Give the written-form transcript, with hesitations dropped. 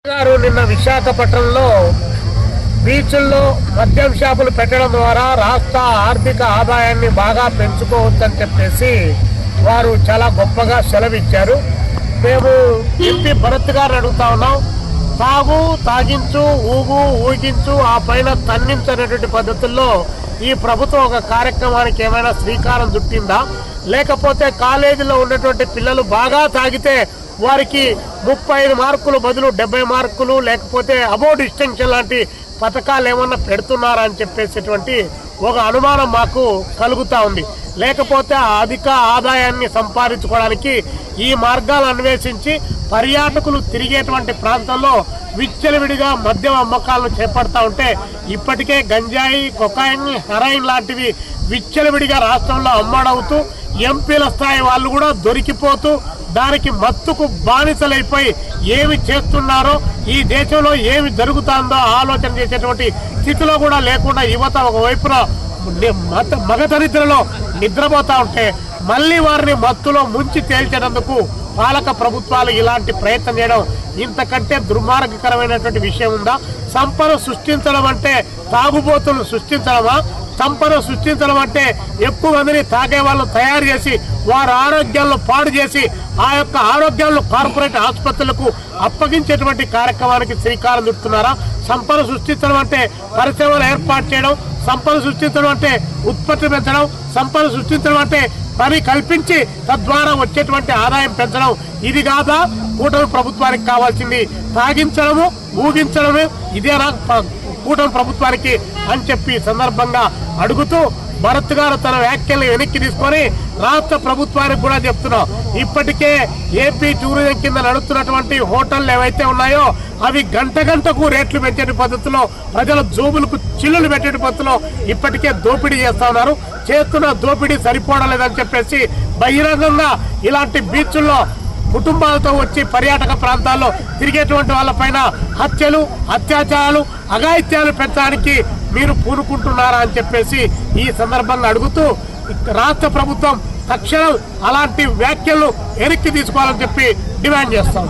గారు నిన్న విశాఖపట్నంలో బీచ్ల్లో మద్యం షాపులు పెట్టడం ద్వారా రాష్ట్ర ఆర్థిక ఆదాయాన్ని బాగా పెంచుకోవచ్చని చెప్పేసి వారు చాలా గొప్పగా సెలవిచ్చారు. మేము ఎంపీ భరత్ గారు అడుగుతా ఉన్నాం, తాగు తాగించు ఊగు ఊగించు ఆ పైన తన్నించనేటువంటి పద్ధతుల్లో ఈ ప్రభుత్వం ఒక కార్యక్రమానికి ఏమైనా శ్రీకారం చుట్టిందా, లేకపోతే కాలేజీలో ఉన్నటువంటి పిల్లలు బాగా తాగితే వారికి 35 మార్కులు బదులు 70 మార్కులు లేకపోతే అబౌట్ డిస్టింక్షన్ లాంటి పథకాలు ఏమన్నా పెడుతున్నారా అని చెప్పేసేటువంటి ఒక అనుమానం మాకు కలుగుతూ ఉంది. లేకపోతే అధిక ఆదాయాన్ని సంపాదించుకోవడానికి ఈ మార్గాలు అన్వేషించి పర్యాటకులు తిరిగేటువంటి ప్రాంతంలో విచ్చలవిడిగా మద్యం అమ్మకాలను చేపడతా ఉంటే ఇప్పటికే గంజాయి, కొకాయిన్, హెరాయిన్ లాంటివి విచ్చలవిడిగా రాష్ట్రంలో అమ్మడవుతూ ఎంపీల స్థాయి వాళ్ళు కూడా దొరికిపోతూ దానికి మత్తుకు బానిసలైపోయి ఏమి చేస్తున్నారో, ఈ దేశంలో ఏమి జరుగుతుందో ఆలోచన చేసేటువంటి స్థితిలో కూడా లేకుండా యువత ఒకవైపున మగధరిద్రలో నిద్రపోతా ఉంటే మళ్ళీ వారిని మత్తులో ముంచి తేల్చేందుకు పాలక ప్రభుత్వాలు ఇలాంటి ప్రయత్నం చేయడం ఇంతకంటే దుర్మార్గకరమైనటువంటి విషయం ఉందా? సంపద సృష్టించడం అంటే తాగుబోతులను సృష్టించడమా? సంపద సృష్టించడం అంటే ఎక్కువ మందిని తాగే వాళ్ళు తయారు చేసి వారి ఆరోగ్యాలను పాడు చేసి ఆ యొక్క ఆరోగ్యాలను కార్పొరేట్ ఆసుపత్రులకు అప్పగించేటువంటి కార్యక్రమానికి శ్రీకారం చుడుతున్నారా? సంపద సృష్టించడం అంటే పరిశ్రమలు ఏర్పాటు చేయడం, సంపద సృష్టించడం అంటే ఉత్పత్తి పెంచడం, సంపద సృష్టించడం అంటే పని కల్పించి తద్వారా వచ్చేటువంటి ఆదాయం పెంచడం, ఇది కాదా కూటమి ప్రభుత్వానికి కావాల్సింది? తాగించడము ఊగించడమే ఇదేనా కూటమి ప్రభుత్వానికి అని చెప్పి సందర్భంగా అడుగుతూ భరత్ గారు తన వ్యాఖ్యల్ని వెనక్కి తీసుకొని రాష్ట్ర ప్రభుత్వానికి కూడా చెప్తున్నాం, ఇప్పటికే ఏపీ టూరిజం కింద నడుస్తున్నటువంటి హోటళ్లు ఏవైతే ఉన్నాయో అవి గంటకు రేట్లు పెట్టే పద్ధతిలో ప్రజల జోబులకు చిల్లులు పెట్టే పద్ధతిలో ఇప్పటికే దోపిడీ చేస్తా ఉన్నారు. చేస్తున్న దోపిడీ సరిపోవడం లేదని చెప్పేసి బహిరంగంగా ఇలాంటి బీచ్ల్లో కుటుంబాలతో వచ్చి పర్యాటక ప్రాంతాల్లో తిరిగేటువంటి వాళ్ళపైన హత్యలు, అత్యాచారాలు, అఘాయిత్యాలు పెంచడానికి మీరు పూనుకుంటున్నారా అని చెప్పేసి ఈ సందర్భంగా అడుగుతూ రాష్ట్ర ప్రభుత్వం తక్షణం అలాంటి వ్యాఖ్యలు వెనక్కి తీసుకోవాలని చెప్పి డిమాండ్ చేస్తాం.